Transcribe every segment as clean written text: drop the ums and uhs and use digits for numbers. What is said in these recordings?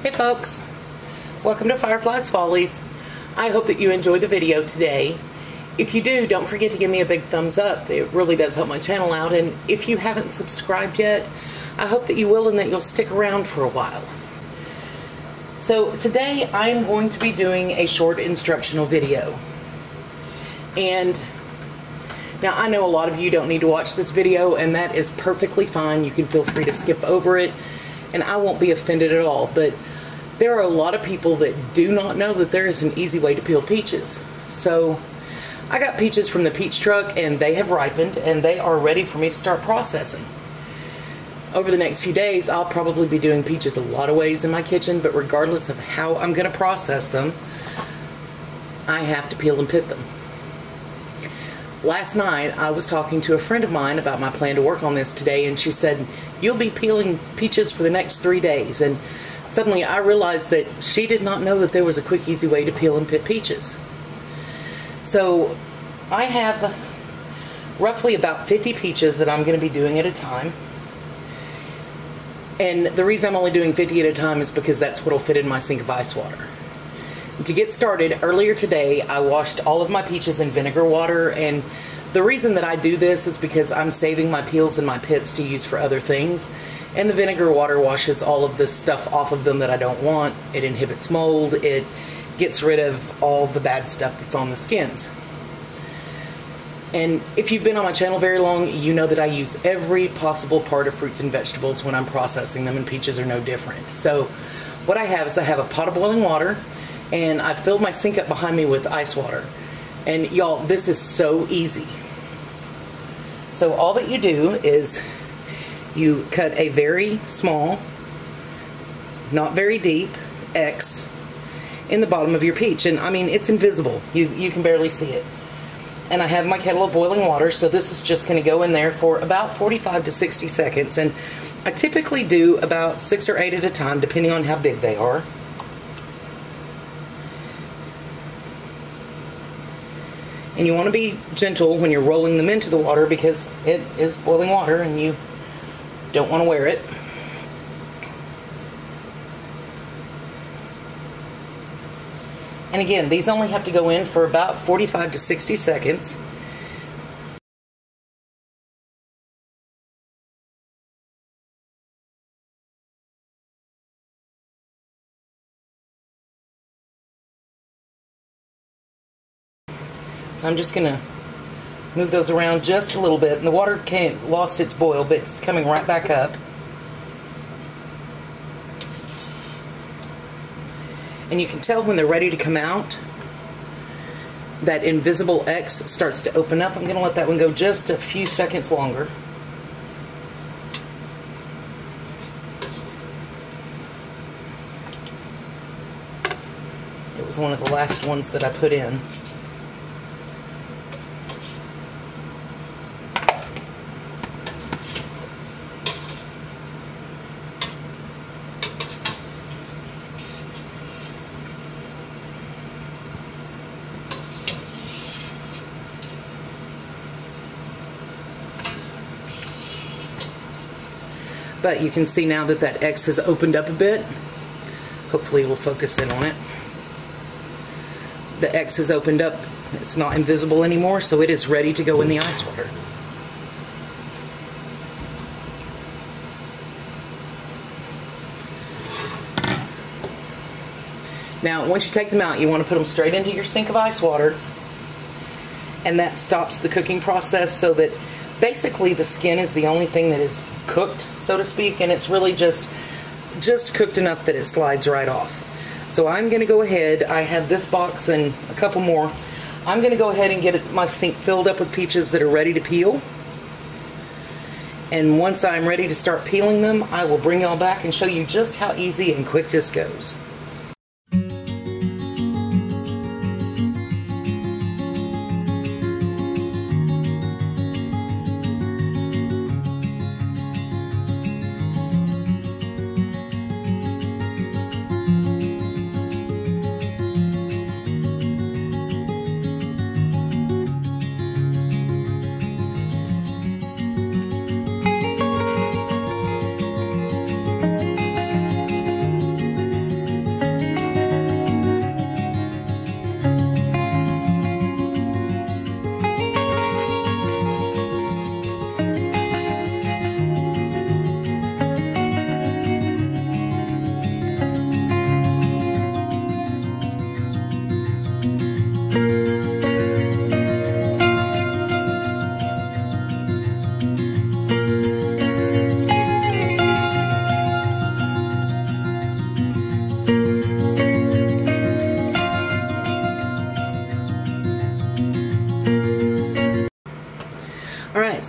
Hey folks, welcome to Fyreflye's Follies. I hope that you enjoy the video today. If you do, don't forget to give me a big thumbs up. It really does help my channel out. And if you haven't subscribed yet, I hope that you will and that you'll stick around for a while. So today I'm going to be doing a short instructional video. And now I know a lot of you don't need to watch this video, and that is perfectly fine. You can feel free to skip over it and I won't be offended at all. But there are a lot of people that do not know that there is an easy way to peel peaches. So I got peaches from the peach truck and they have ripened and they are ready for me to start processing. Over the next few days, I'll probably be doing peaches a lot of ways in my kitchen, but regardless of how I'm going to process them, I have to peel and pit them. Last night, I was talking to a friend of mine about my plan to work on this today, and she said, "You'll be peeling peaches for the next 3 days." And suddenly I realized that she did not know that there was a quick, easy way to peel and pit peaches. So I have roughly about 50 peaches that I'm going to be doing at a time. And the reason I'm only doing 50 at a time is because that's what will fit in my sink of ice water. To get started, earlier today I washed all of my peaches in vinegar water, and the reason that I do this is because I'm saving my peels and my pits to use for other things, and the vinegar water washes all of this stuff off of them that I don't want. It inhibits mold, it gets rid of all the bad stuff that's on the skins. And if you've been on my channel very long, you know that I use every possible part of fruits and vegetables when I'm processing them, and peaches are no different. So what I have is I have a pot of boiling water, and I've filled my sink up behind me with ice water. And y'all, this is so easy. So all that you do is you cut a very small, not very deep X in the bottom of your peach. And I mean, it's invisible. You can barely see it. And I have my kettle of boiling water, so this is just going to go in there for about 45 to 60 seconds. And I typically do about 6 or 8 at a time, depending on how big they are. And you want to be gentle when you're rolling them into the water because it is boiling water and you don't want to wear it. And again, these only have to go in for about 45 to 60 seconds. So I'm just going to move those around just a little bit. And the water lost its boil, but it's coming right back up. And you can tell when they're ready to come out, that invisible X starts to open up. I'm going to let that one go just a few seconds longer. It was one of the last ones that I put in. But you can see now that that X has opened up a bit. Hopefully we'll focus in on it. The X has opened up. It's not invisible anymore, so it is ready to go in the ice water. Now, once you take them out, you want to put them straight into your sink of ice water. And that stops the cooking process, so that basically the skin is the only thing that is cooked, so to speak, and it's really just cooked enough that it slides right off. So I'm going to go ahead, I have this box and a couple more. I'm going to go ahead and get my sink filled up with peaches that are ready to peel. And once I'm ready to start peeling them, I will bring y'all back and show you just how easy and quick this goes.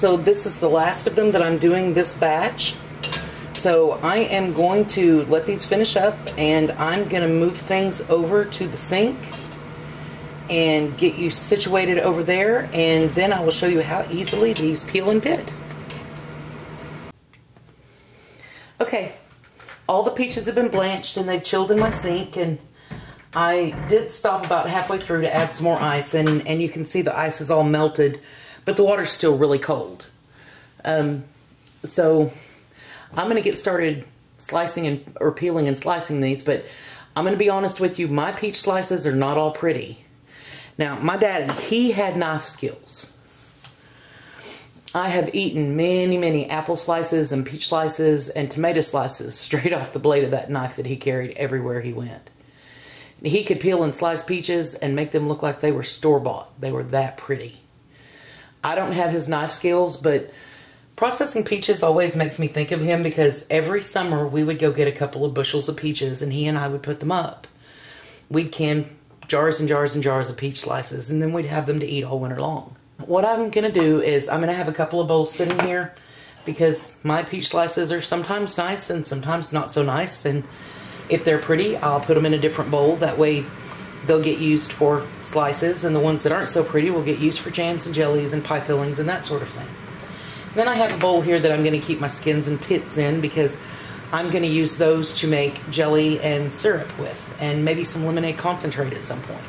So this is the last of them that I'm doing this batch. So I am going to let these finish up, and I'm going to move things over to the sink and get you situated over there, and then I will show you how easily these peel and pit. Okay, all the peaches have been blanched and they've chilled in my sink, and I did stop about halfway through to add some more ice, and you can see the ice is all melted, but the water's still really cold. So I'm going to get started slicing or peeling and slicing these, but I'm going to be honest with you, my peach slices are not all pretty. Now, my daddy, he had knife skills. I have eaten many, many apple slices and peach slices and tomato slices straight off the blade of that knife that he carried everywhere he went. He could peel and slice peaches and make them look like they were store-bought. They were that pretty. I don't have his knife skills, but processing peaches always makes me think of him, because every summer we would go get a couple of bushels of peaches and he and I would put them up. We'd can jars and jars and jars of peach slices, and then we'd have them to eat all winter long. What I'm going to do is I'm going to have a couple of bowls sitting here, because my peach slices are sometimes nice and sometimes not so nice, and if they're pretty, I'll put them in a different bowl. That way they'll get used for slices, and the ones that aren't so pretty will get used for jams and jellies and pie fillings and that sort of thing. Then I have a bowl here that I'm going to keep my skins and pits in, because I'm going to use those to make jelly and syrup with, and maybe some lemonade concentrate at some point.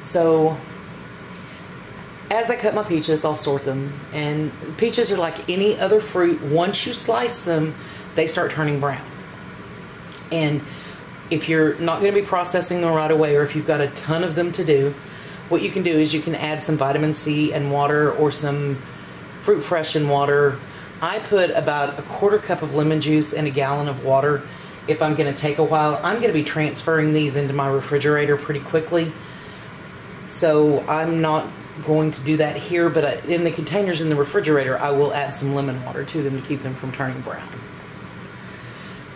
So as I cut my peaches, I'll sort them, and peaches are like any other fruit. Once you slice them, they start turning brown. And if you're not going to be processing them right away, or if you've got a ton of them to do, what you can do is you can add some vitamin C and water, or some fruit fresh in water. I put about a quarter cup of lemon juice in a gallon of water if I'm going to take a while. I'm going to be transferring these into my refrigerator pretty quickly, so I'm not going to do that here, but in the containers in the refrigerator, I will add some lemon water to them to keep them from turning brown.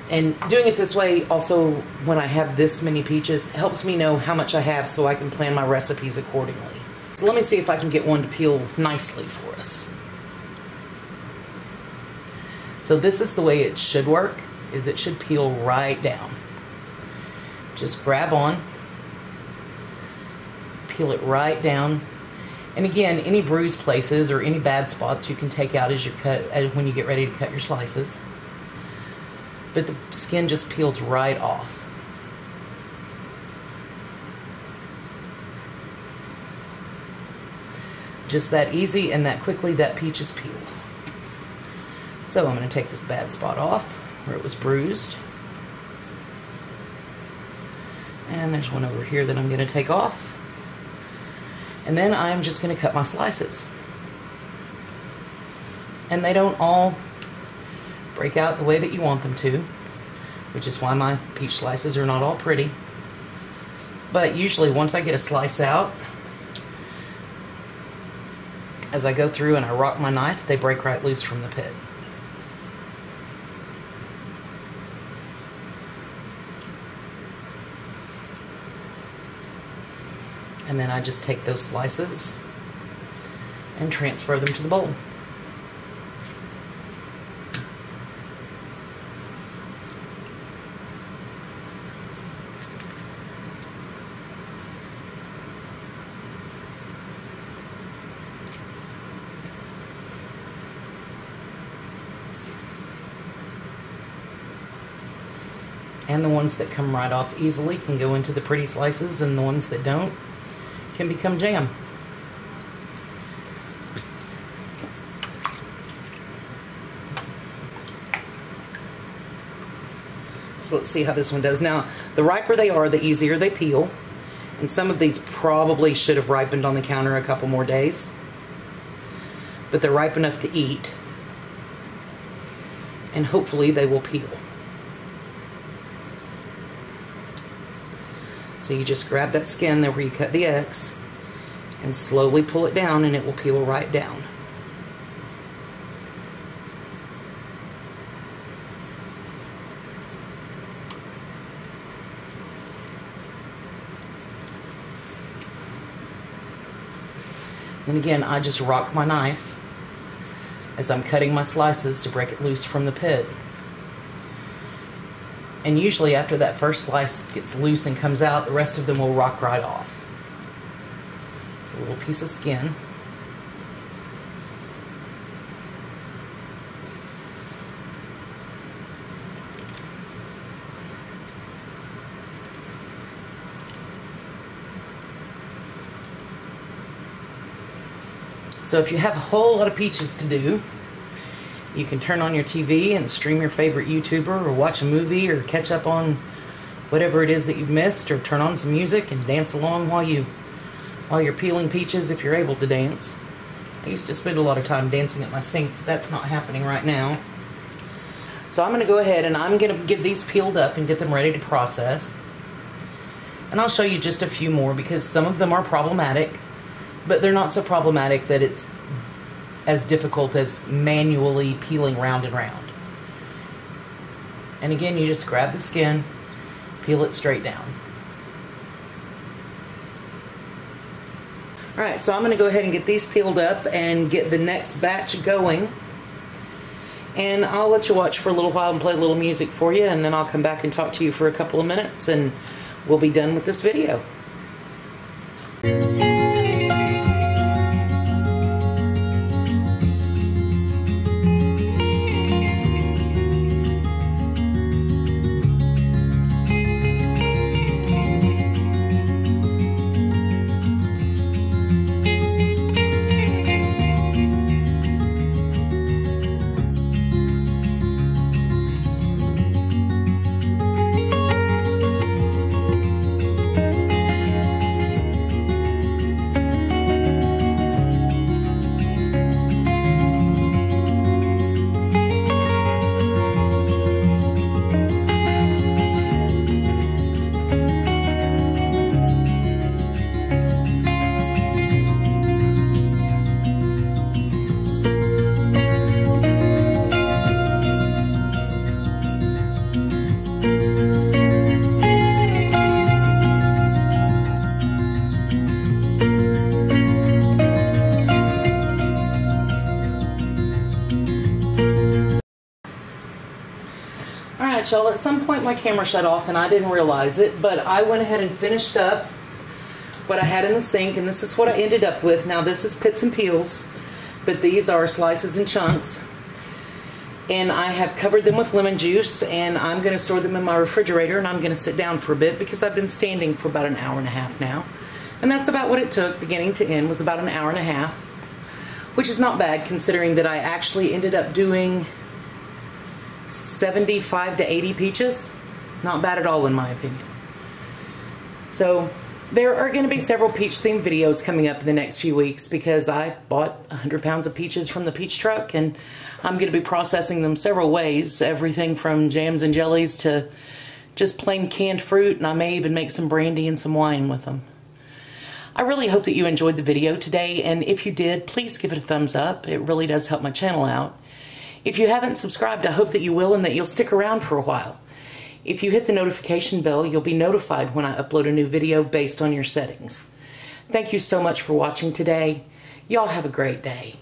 And doing it this way, also, when I have this many peaches, helps me know how much I have so I can plan my recipes accordingly. So let me see if I can get one to peel nicely for us. So this is the way it should work, is it should peel right down. Just grab on, peel it right down. And again, any bruised places or any bad spots you can take out as you when you get ready to cut your slices. But the skin just peels right off. Just that easy and that quickly that peach is peeled. So I'm going to take this bad spot off where it was bruised. And there's one over here that I'm going to take off. And then I'm just going to cut my slices. And they don't all break out the way that you want them to, which is why my peach slices are not all pretty. But usually once I get a slice out, as I go through and I rock my knife, they break right loose from the pit. And then I just take those slices and transfer them to the bowl. And the ones that come right off easily can go into the pretty slices, and the ones that don't can become jam. So let's see how this one does. Now, the riper they are, the easier they peel. And some of these probably should have ripened on the counter a couple more days. But they're ripe enough to eat. And hopefully they will peel. So you just grab that skin there where you cut the X and slowly pull it down, and it will peel right down. And again, I just rock my knife as I'm cutting my slices to break it loose from the pit. And usually after that first slice gets loose and comes out, the rest of them will rock right off. It's a little piece of skin. So if you have a whole lot of peaches to do, you can turn on your TV and stream your favorite YouTuber, or watch a movie, or catch up on whatever it is that you've missed, or turn on some music and dance along while you're peeling peaches if you're able to dance. I used to spend a lot of time dancing at my sink, but that's not happening right now. So I'm going to go ahead and I'm going to get these peeled up and get them ready to process. And I'll show you just a few more because some of them are problematic, but they're not so problematic that it's as difficult as manually peeling round and round. And again, you just grab the skin, peel it straight down. Alright, so I'm going to go ahead and get these peeled up and get the next batch going. And I'll let you watch for a little while and play a little music for you, and then I'll come back and talk to you for a couple of minutes and we'll be done with this video. Alright, y'all, at some point my camera shut off and I didn't realize it, but I went ahead and finished up what I had in the sink, and this is what I ended up with. Now, this is pits and peels, but these are slices and chunks. And I have covered them with lemon juice, and I'm going to store them in my refrigerator, and I'm going to sit down for a bit because I've been standing for about an hour and a half now. And that's about what it took, beginning to end, was about an hour and a half, which is not bad considering that I actually ended up doing 75 to 80 peaches. Not bad at all in my opinion. So there are going to be several peach themed videos coming up in the next few weeks because I bought 100 pounds of peaches from the peach truck, and I'm going to be processing them several ways, everything from jams and jellies to just plain canned fruit, and I may even make some brandy and some wine with them. I really hope that you enjoyed the video today, and if you did, please give it a thumbs up. It really does help my channel out. If you haven't subscribed, I hope that you will and that you'll stick around for a while. If you hit the notification bell, you'll be notified when I upload a new video based on your settings. Thank you so much for watching today. Y'all have a great day.